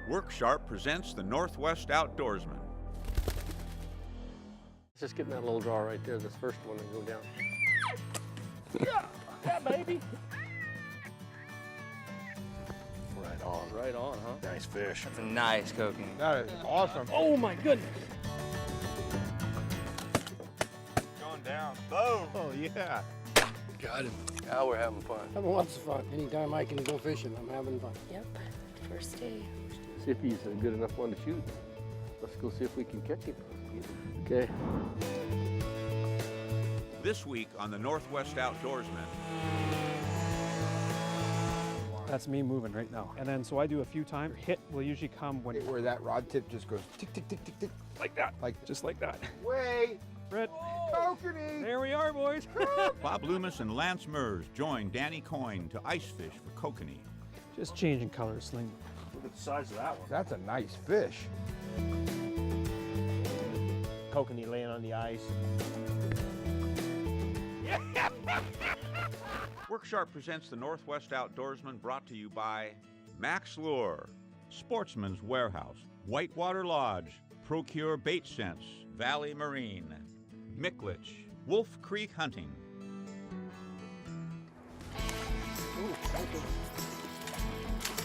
Work Sharp presents the Northwest Outdoorsman. Just getting that little draw right there, this first one, and go down. Yeah, baby. Right on, huh? Nice fish. That's a nice kokanee. That is awesome. Oh my goodness. Going down. Boom. Oh, yeah. Got him. Now we're having fun. Having lots of fun. Anytime I can go fishing, I'm having fun. Yep, first day. See if he's a good enough one to shoot. Let's go see if we can catch him. Okay. This week on the Northwest Outdoorsman. That's me moving right now. And then, so I do a few times. Hit will usually come when... Where that rod tip just goes tick, tick, tick, tick, tick. Like that. Just like that. Wait. Brett. Kokanee. There we are, boys. Bob Loomis and Lance Mers join Danny Coyne to ice fish for kokanee. Just changing colors, Sling. Look at the size of that one. That's a nice fish. Kokanee laying on the ice. Work Sharp presents the Northwest Outdoorsman, brought to you by Max Lure, Sportsman's Warehouse, Whitewater Lodge, Procure Bait Sense, Valley Marine, Micklich, Wolf Creek Hunting.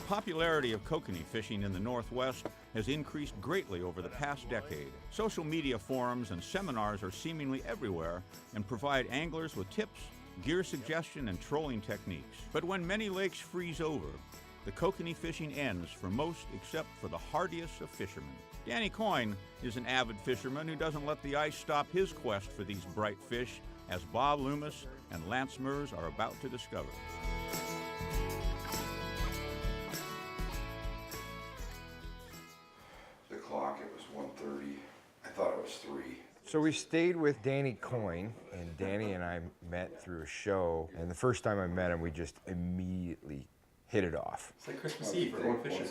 Popularity of kokanee fishing in the Northwest has increased greatly over the past decade. Social media forums and seminars are seemingly everywhere and provide anglers with tips, gear suggestion, and trolling techniques. But when many lakes freeze over, the kokanee fishing ends for most except for the hardiest of fishermen. Danny Coyne is an avid fisherman who doesn't let the ice stop his quest for these bright fish, as Bob Loomis and Lance Mers are about to discover. The clock, it was 1:30. I thought it was 3. So we stayed with Danny Coyne, and Danny and I met through a show. And the first time I met him, we just immediately hit it off. It's like Christmas Eve for going fishing.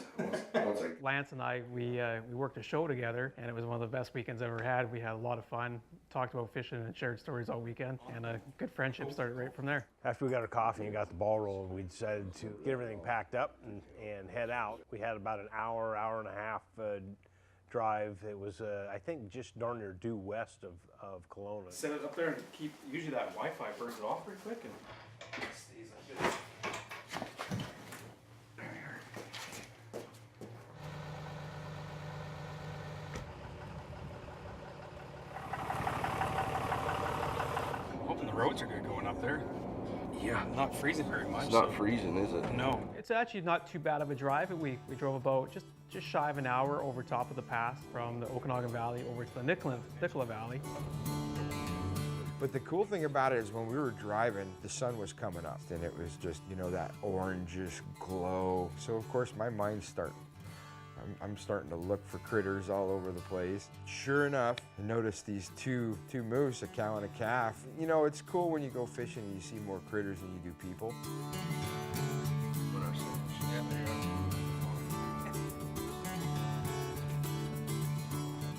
Lance and I, we worked a show together, and it was one of the best weekends I've ever had. We had a lot of fun, talked about fishing and shared stories all weekend, and a good friendship started right from there. After we got our coffee and got the ball rolling, we decided to get everything packed up and head out. We had about an hour and a half drive. It was, I think, just darn near due west of Kelowna. Set it up there and keep, usually that Wi-Fi burns it off pretty quick and it stays like this. I'm hoping the roads are good going up there. Yeah. Not freezing very much. It's not freezing, is it? No. It's actually not too bad of a drive. We drove about just shy of an hour over top of the pass from the Okanagan Valley over to the Nicola Valley. But the cool thing about it is when we were driving, the sun was coming up, and it was just, you know, that orangish glow. So of course my mind's starting. I'm starting to look for critters all over the place. Sure enough, I noticed these two moose, a cow and a calf. You know, it's cool when you go fishing and you see more critters than you do people.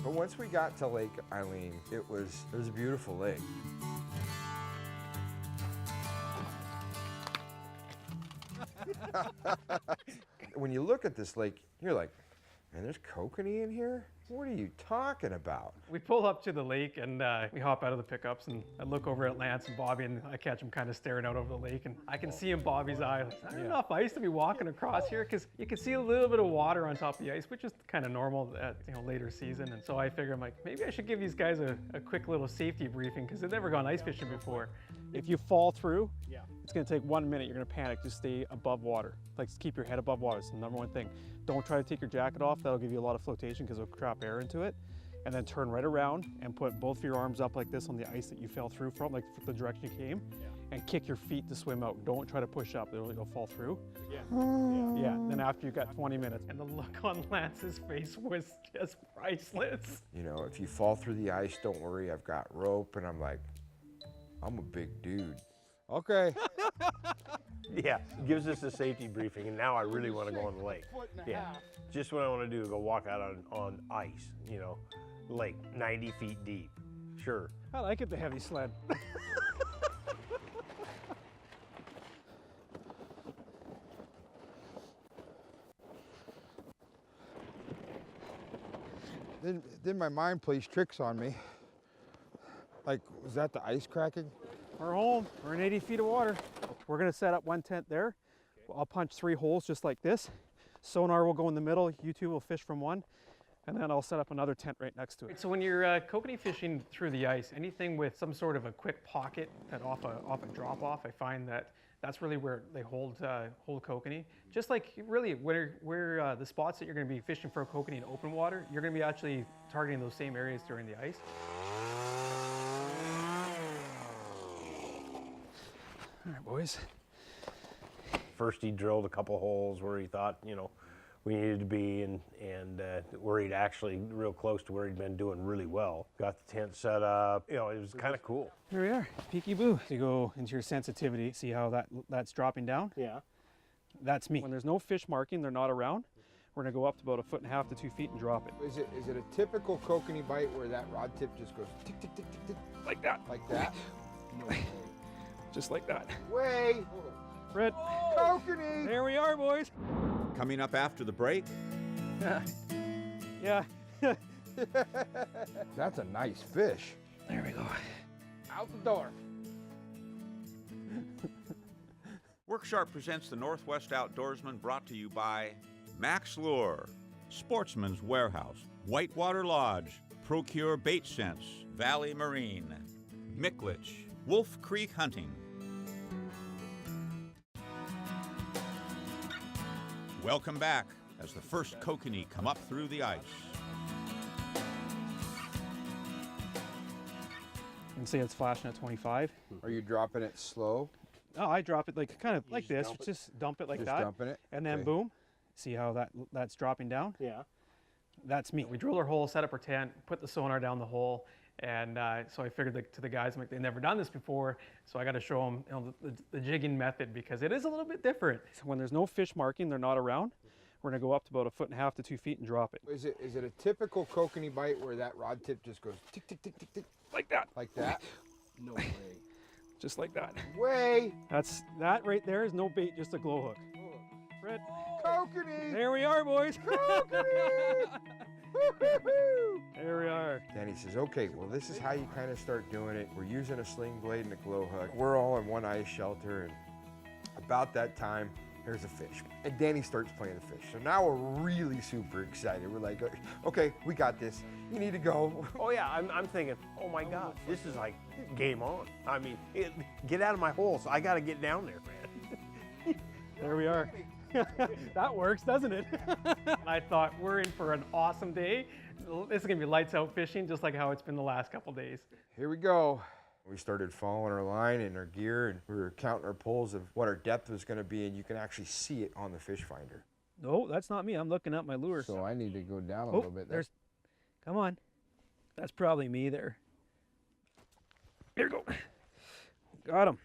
But once we got to Lake Alleyne, it was a beautiful lake. When you look at this lake, you're like, man, there's kokanee in here? What are you talking about? We pull up to the lake and we hop out of the pickups, and I look over at Lance and Bobby, and I catch them kind of staring out over the lake, and I can see in Bobby's eye, like, there's not enough ice to be walking across here, because you can see a little bit of water on top of the ice, which is kind of normal at later season. And so I figure, I'm like, maybe I should give these guys a quick little safety briefing, because they've never gone ice fishing before. If you fall through, it's going to take 1 minute. You're going to panic. Just stay above water. Like, just keep your head above water. It's the number one thing. Don't try to take your jacket off. That'll give you a lot of flotation because it'll trap air into it. And then turn right around and put both of your arms up like this on the ice that you fell through from, like the direction you came, and kick your feet to swim out. Don't try to push up. You'll fall through. Yeah. Then after you got 20 minutes, and the look on Lance's face was just priceless. You know, if you fall through the ice, don't worry, I've got rope. And I'm like, I'm a big dude. Okay. Yeah, gives us a safety briefing, and now I really want to go on the lake. Yeah, just what I want to do is go walk out on ice, you know, lake 90 feet deep. Sure. I like it, the heavy sled. Then my mind plays tricks on me. Like, was that the ice cracking? We're home. We're in 80 feet of water. We're gonna set up one tent there. I'll punch 3 holes just like this. Sonar will go in the middle. You two will fish from one, and then I'll set up another tent right next to it. So when you're kokanee fishing through the ice, anything with some sort of a quick pocket that off a drop off, I find that that's really where they hold kokanee. Just like really where the spots that you're going to be fishing for kokanee in open water, you're going to be actually targeting those same areas during the ice. All right, boys. First he drilled a couple holes where he thought, you know, we needed to be, and where he'd actually real close to where he'd been doing really well. Got the tent set up. You know, it was kind of cool. Here we are, peeky boo. You go into your sensitivity, see how that's dropping down? Yeah. That's me. When there's no fish marking, they're not around, we're gonna go up to about 1.5 to 2 feet and drop it. Is it a typical kokanee bite where that rod tip just goes tick, tick, tick, tick, tick? Like that. Like that? No way. Just like that. Way! Red. Kokanee! There we are, boys. Coming up after the break, Yeah. That's a nice fish. There we go. Out the door. Worksharp presents the Northwest Outdoorsman, brought to you by Max Lure, Sportsman's Warehouse, Whitewater Lodge, Procure Bait Sense, Valley Marine, Micklich, Wolf Creek Hunting. Welcome back as the first kokanee come up through the ice. You can see it's flashing at 25. Are you dropping it slow? Oh, I drop it like kind of like this. Just dump it like Just that. dumping it? And then Okay. boom. See how that's dropping down? Yeah. That's me. We drilled our hole, set up our tent, put the sonar down the hole, and so I figured to the guys, I'm like, they've never done this before, so I got to show them, you know, the jigging method, because it is a little bit different. So when there's no fish marking, they're not around, we're gonna go up to about 1.5 to 2 feet and drop it. Is it a typical kokanee bite where that rod tip just goes tick, tick, tick, tick, tick? Like that. Like that? No way. Just like that. Way! That right there is no bait, just a glow hook. Red. Kokanee! There we are, boys. Kokanee! Woo-hoo-hoo! There we are. Danny says, okay, well, this is how you kind of start doing it. We're using a sling blade and a glow hook. We're all in one ice shelter, and about that time, there's a fish. And Danny starts playing the fish. So now we're really super excited. We're like, okay, we got this. You need to go. Oh yeah, I'm thinking, oh my God, this is like game on. I mean, get out of my hole, so I got to get down there, man. There we are. That works, doesn't it? I thought we're in for an awesome day. This is gonna be lights out fishing, just like how it's been the last couple days. Here we go. We started following our line and our gear, and we were counting our pulls of what our depth was going to be, and you can actually see it on the fish finder. No, that's not me. I'm looking at my lure. So I need to go down a little bit. There's, come on. That's probably me there. Here we go. Got him.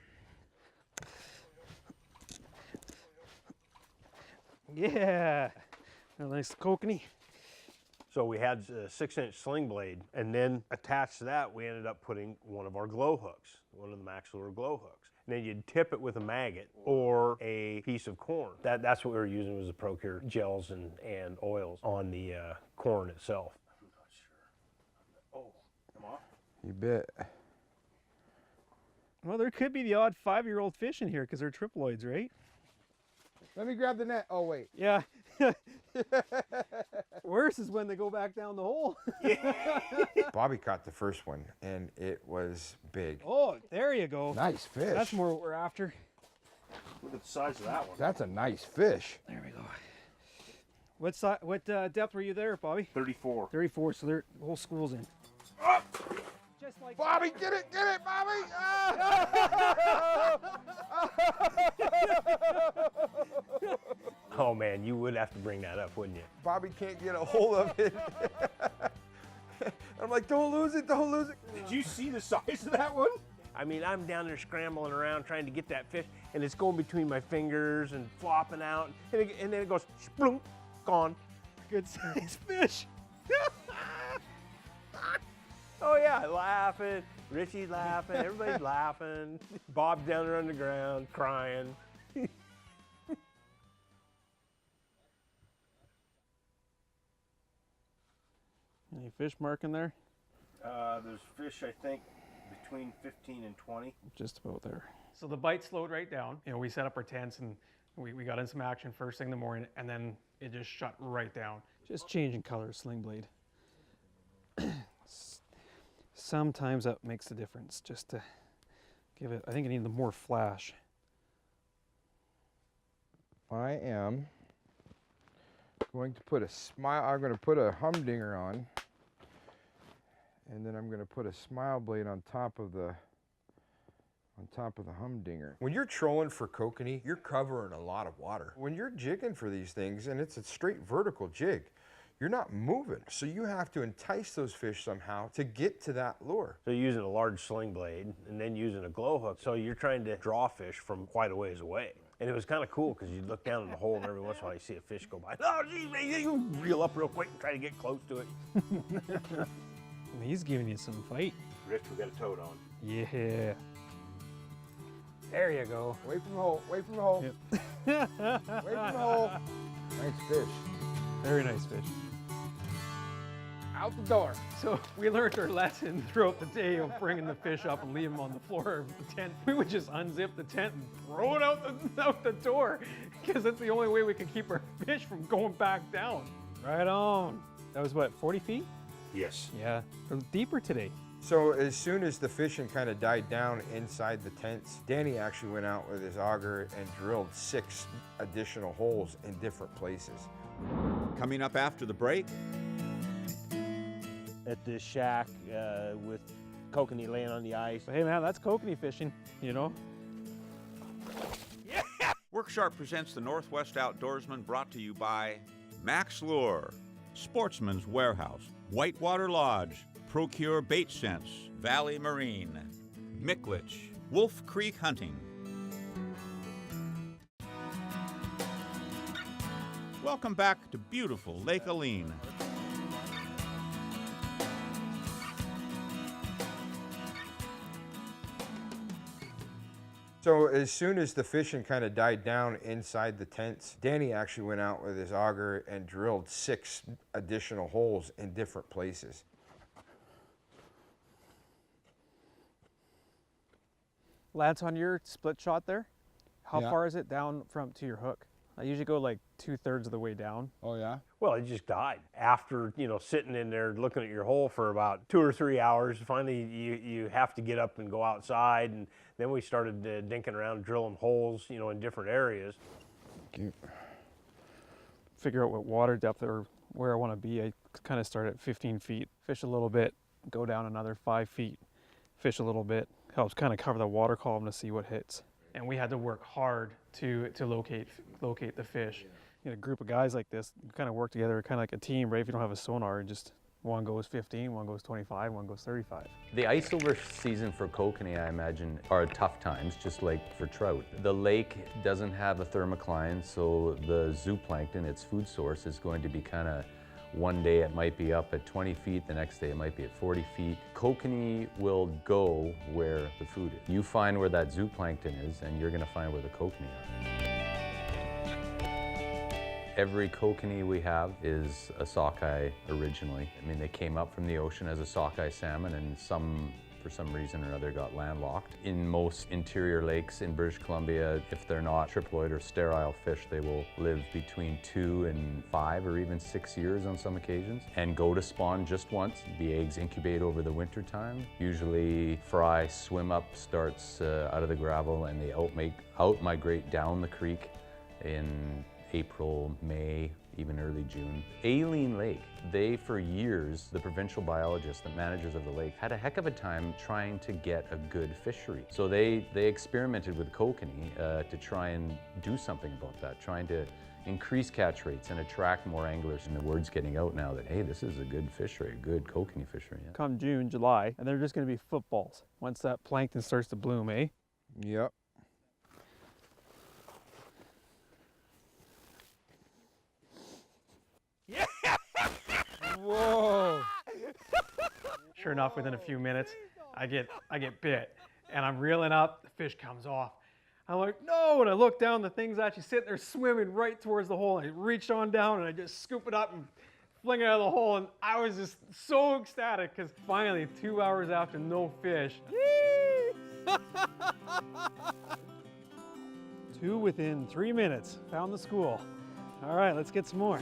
Yeah. A nice kokanee. So we had a 6-inch sling blade, and then attached to that, we ended up putting one of our glow hooks, one of the Max Lure glow hooks. And then you'd tip it with a maggot or a piece of corn. That's what we were using, was the Procure gels and oils on the corn itself. I'm not sure. Oh, come on. You bet. Well, there could be the odd 5-year-old fish in here because they're triploids, right? Let me grab the net. Oh, wait. Yeah. Worse is when they go back down the hole. Bobby caught the first one, and it was big. Oh, there you go. Nice fish. That's more what we're after. Look at the size of that one. That's a nice fish. There we go. What depth were you there, Bobby? 34. 34, so the whole school's in. Just like Bobby, get it, Bobby! Oh man, you would have to bring that up, wouldn't you? Bobby can't get a hold of it. I'm like, don't lose it, don't lose it. Did you see the size of that one? I mean, I'm down there scrambling around trying to get that fish, and it's going between my fingers and flopping out, and then it goes, splunk, gone. good sized fish. Oh yeah, laughing, Richie's laughing, everybody's laughing. Bob's down there on the ground, crying. Any fish marking there? There's fish, I think, between 15 and 20. Just about there. So the bite slowed right down. You know, we set up our tents and we got in some action first thing in the morning, and then it just shut right down. Just changing colors, sling blade. Sometimes that makes the difference, just to give it, I think it needs more flash. I am going to put I'm going to put a humdinger on, and then I'm going to put a smile blade on top of the humdinger. When you're trolling for kokanee, you're covering a lot of water. When you're jigging for these things, and it's a straight vertical jig, you're not moving. So you have to entice those fish somehow to get to that lure. So you're using a large sling blade and then using a glow hook. So you're trying to draw fish from quite a ways away. And it was kind of cool because you'd look down in the hole and every once in a while you see a fish go by. Oh, geez, man, you reel up real quick and try to get close to it. He's giving you some fight. Rich, we got a toad on. Yeah. There you go. Away from the hole, away from the hole. Yep. Away from the hole. Nice fish. Very nice fish. Out the door. So we learned our lesson throughout the day of bringing the fish up and leaving them on the floor of the tent. We would just unzip the tent and throw it out the door because that's the only way we could keep our fish from going back down. Right on. That was what, 40 feet? Yes. Yeah, deeper today. So as soon as the fishing kind of died down inside the tents, Danny actually went out with his auger and drilled 6 additional holes in different places. Coming up after the break, At this shack with kokanee laying on the ice. Hey man, that's kokanee fishing, you know? Worksharp presents the Northwest Outdoorsman, brought to you by Max Lure, Sportsman's Warehouse, Whitewater Lodge, Procure Bait Sense, Valley Marine, Micklich, Wolf Creek Hunting. Welcome back to beautiful Lake Alleyne. So as soon as the fishing kind of died down inside the tents, Danny actually went out with his auger and drilled 6 additional holes in different places. Lance, on your split shot there, how Yeah. far is it down to your hook? I usually go like 2/3 of the way down. Oh yeah? Well, it just died. After, sitting in there looking at your hole for about 2 or 3 hours, finally you have to get up and go outside, and then we started dinking around drilling holes, in different areas. Figure out what water depth or where I want to be. I kind of start at 15 feet, fish a little bit, go down another 5 feet, fish a little bit. Helps kind of cover the water column to see what hits. And we had to work hard to locate the fish. You know, a group of guys like this, you kind of work together, kind of like a team, right? If you don't have a sonar, just one goes 15, one goes 25, one goes 35. The ice over season for kokanee, I imagine, are tough times, just like for trout. The lake doesn't have a thermocline, so the zooplankton, its food source, is going to be kind of, one day it might be up at 20 feet, the next day it might be at 40 feet. Kokanee will go where the food is. You find where that zooplankton is, and you're going to find where the kokanee are. Every kokanee we have is a sockeye originally. I mean, they came up from the ocean as a sockeye salmon, and some, for some reason or other, got landlocked. In most interior lakes in British Columbia, if they're not triploid or sterile fish, they will live between 2 and 5 or even 6 years on some occasions, and go to spawn just once. The eggs incubate over the winter time. Usually fry swim up starts out of the gravel, and they out-migrate down the creek in April, May, even early June. Alleyne Lake, they for years, the provincial biologists, the managers of the lake, had a heck of a time trying to get a good fishery. So they experimented with kokanee to try and do something about that, trying to increase catch rates and attract more anglers. And the word's getting out now that, hey, this is a good fishery, a good kokanee fishery. Yeah. Come June, July, and they're just going to be footballs once that plankton starts to bloom, eh? Yep. Whoa! Sure enough, within a few minutes, I get bit, and I'm reeling up. The fish comes off. I'm like, no! And I look down. The thing's actually sitting there swimming right towards the hole. I reached on down and I just scoop it up and fling it out of the hole, and I was just so ecstatic because finally, 2 hours after no fish. Two within 3 minutes. Found the school. All right, let's get some more.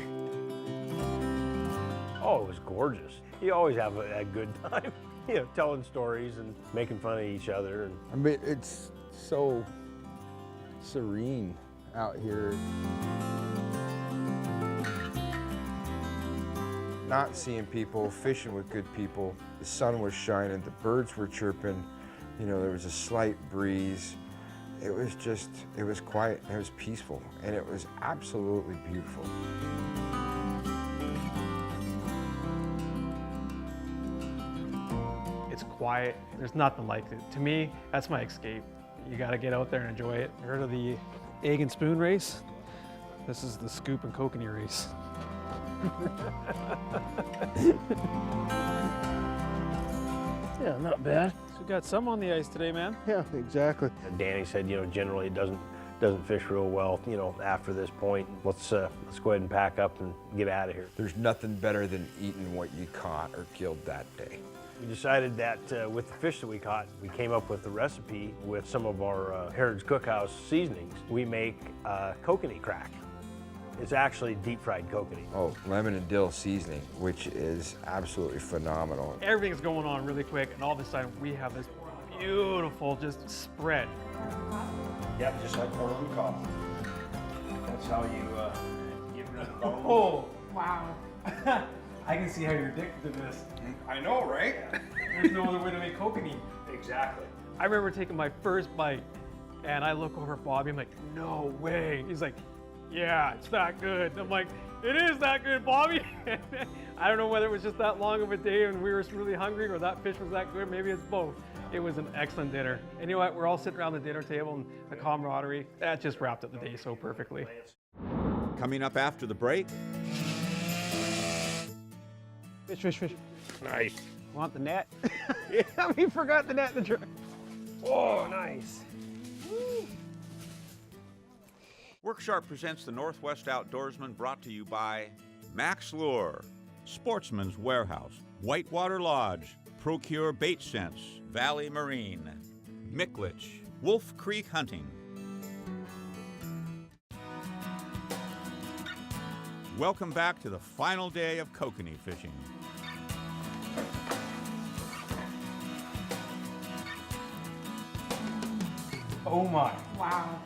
Oh, it was gorgeous. You always have a good time, you know, telling stories and making fun of each other. And I mean, it's so serene out here. Not seeing people, fishing with good people. The sun was shining, the birds were chirping, you know, there was a slight breeze. It was just, it was quiet, it was peaceful, and it was absolutely beautiful. It's quiet. There's nothing like it. To me, that's my escape. You got to get out there and enjoy it. Heard of the egg and spoon race? This is the scoop and kokanee race. Yeah, not bad. So we got some on the ice today, man. Yeah, exactly. Danny said, you know, generally it doesn't fish real well, you know, after this point. Let's go ahead and pack up and get out of here. There's nothing better than eating what you caught or killed that day. We decided that with the fish that we caught, we came up with the recipe with some of our Herod's Cookhouse seasonings. We make kokanee crack. It's actually deep fried kokanee. Oh, lemon and dill seasoning, which is absolutely phenomenal. Everything's going on really quick, and all of a sudden we have this beautiful just spread. Yep, just like our own coffee. That's how you get rid of the bone. Oh, wow. I can see how you're addicted to this. I know, right? There's no other way to make kokanee. Exactly. I remember taking my first bite, and I look over at Bobby, I'm like, no way. He's like, yeah, it's that good. And I'm like, it is that good, Bobby. I don't know whether it was just that long of a day and we were really hungry or that fish was that good. Maybe it's both. It was an excellent dinner. And you know what? We're all sitting around the dinner table and the camaraderie, that just wrapped up the day so perfectly. Coming up after the break, Fish, fish, fish. Nice. Want the net? Yeah, we forgot the net in the truck. Oh, nice. Worksharp presents the Northwest Outdoorsman, brought to you by Max Lure, Sportsman's Warehouse, Whitewater Lodge, Procure Bait Sense, Valley Marine, Micklich, Wolf Creek Hunting. Welcome back to the final day of kokanee fishing. Oh my. Wow.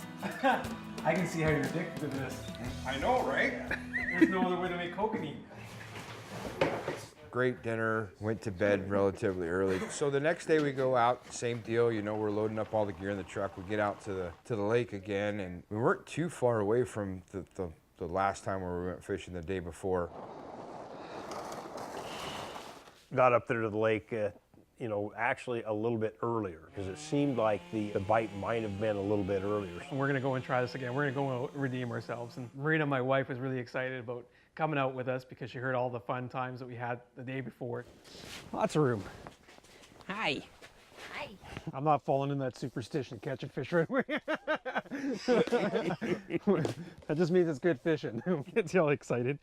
I can see how you're addicted to this. I know, right? There's no other way to make kokanee. Great dinner, went to bed relatively early. So the next day we go out, same deal, you know, we're loading up all the gear in the truck. We get out to the lake again, and we weren't too far away from the last time where we went fishing the day before. Got up there to the lake, you know, actually a little bit earlier because it seemed like the bite might have been a little bit earlier. And we're gonna go and try this again. We're gonna go and redeem ourselves. And Marina, my wife, was really excited about coming out with us because she heard all the fun times that we had the day before. Lots of room. Hi. Hi. I'm not falling in that superstition of catching fish right away. That just means it's good fishing. Gets you all excited.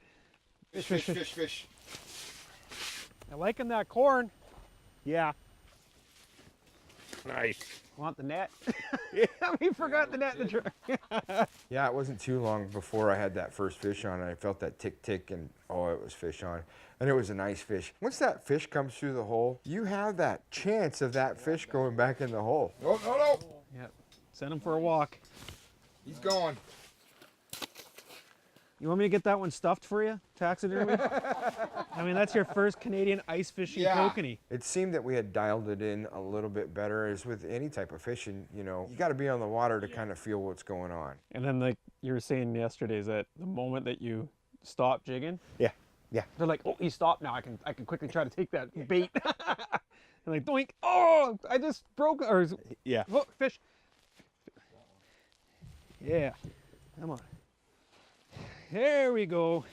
Fish, fish, fish, fish. I liking that corn. Yeah. Nice. Want the net? Yeah, we forgot the net in the truck. Yeah, it wasn't too long before I had that first fish on, and I felt that tick tick, and oh, it was fish on. And it was a nice fish. Once that fish comes through the hole, you have that chance of that fish going back in the hole. Oh, no, no. Yep. Send him for a walk. He's going. You want me to get that one stuffed for you? Taxidermy? I mean, that's your first Canadian ice fishing kokanee. It seemed that we had dialed it in a little bit better. As with any type of fishing, you know, you got to be on the water to kind of feel what's going on. And then, like you were saying yesterday, is that the moment that you stop jigging, Yeah. Yeah. they're like, "Oh, he stopped now. I can quickly try to take that bait." And like, doink! Oh, I just broke. Or Yeah. oh, fish. Yeah, come on. There we go.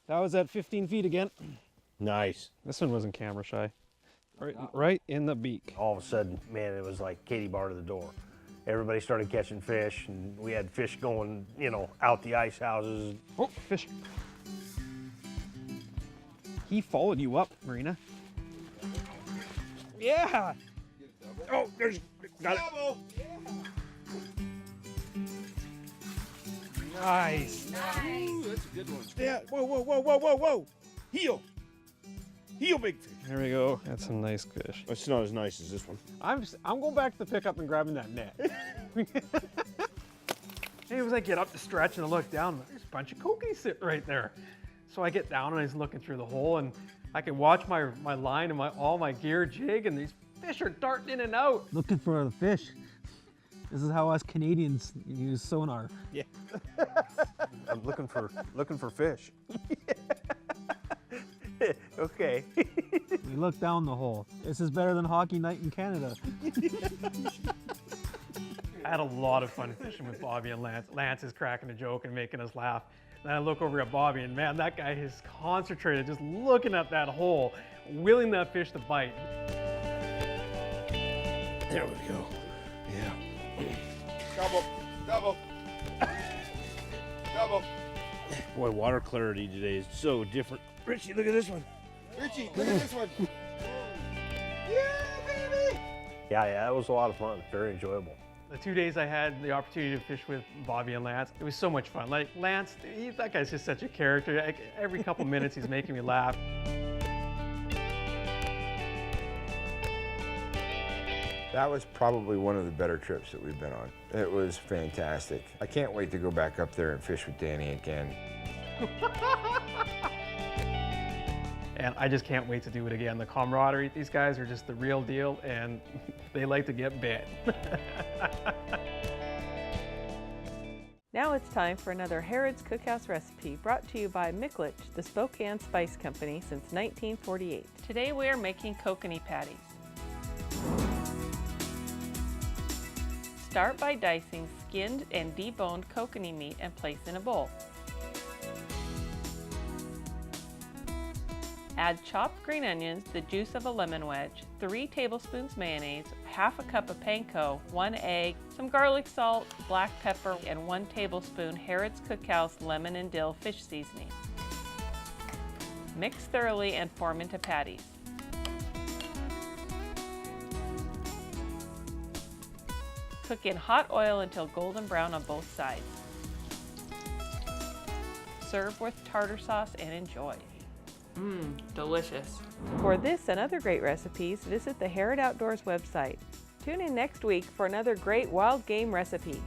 That was at 15 feet again. Nice. This one wasn't camera shy. Right in the beak. All of a sudden, man, it was like Katie bar to the door. Everybody started catching fish, and we had fish going, you know, out the ice houses. Oh, fish. He followed you up, Marina. Yeah. Oh, got it. Nice. Ooh, that's a good one. Yeah, whoa. Heel, big fish. There we go. That's a nice fish. It's not as nice as this one. I'm going back to the pickup and grabbing that net. It was like get up to stretch and I look down. There's a bunch of kokanee sitting right there. So I get down and I was looking through the hole and I can watch my line and all my gear jig and these fish are darting in and out. Looking for the fish. This is how us Canadians use sonar. Yeah. I'm looking for fish. Okay. We look down the hole. This is better than hockey night in Canada. I had a lot of fun fishing with Bobby and Lance. Lance is cracking a joke and making us laugh. Then I look over at Bobby and man, that guy is concentrated, just looking at that hole, willing that fish to bite. There we go. Yeah. Double. Boy, water clarity today is so different. Richie, look at this one. Richie, look at this one. Yeah, that was a lot of fun. Very enjoyable. The 2 days I had the opportunity to fish with Bobby and Lance, it was so much fun. Like Lance, that guy's just such a character. Like, every couple minutes he's making me laugh. That was probably one of the better trips that we've been on. It was fantastic. I can't wait to go back up there and fish with Danny again. And I just can't wait to do it again. The camaraderie, these guys are just the real deal and they like to get bit. Now it's time for another Harrod's Cookhouse recipe brought to you by Micklich, the Spokane Spice Company since 1948. Today we are making kokanee patties. Start by dicing skinned and deboned kokanee meat and place in a bowl. Add chopped green onions, the juice of a lemon wedge, 3 tablespoons mayonnaise, half a cup of panko, 1 egg, some garlic salt, black pepper, and 1 tablespoon Harrod's Cookhouse lemon and dill fish seasoning. Mix thoroughly and form into patties. Cook in hot oil until golden brown on both sides. Serve with tartar sauce and enjoy. Delicious. For this and other great recipes, visit the Harrod Outdoors website. Tune in next week for another great wild game recipe.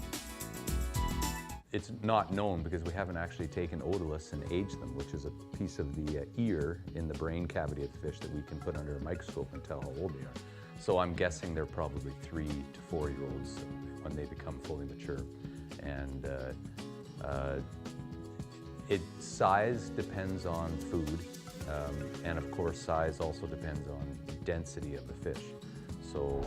It's not known because we haven't actually taken otoliths and aged them, which is a piece of the ear in the brain cavity of the fish that we can put under a microscope and tell how old they are. So I'm guessing they're probably 3 to 4 year olds when they become fully mature. And size depends on food, and of course size also depends on density of the fish. So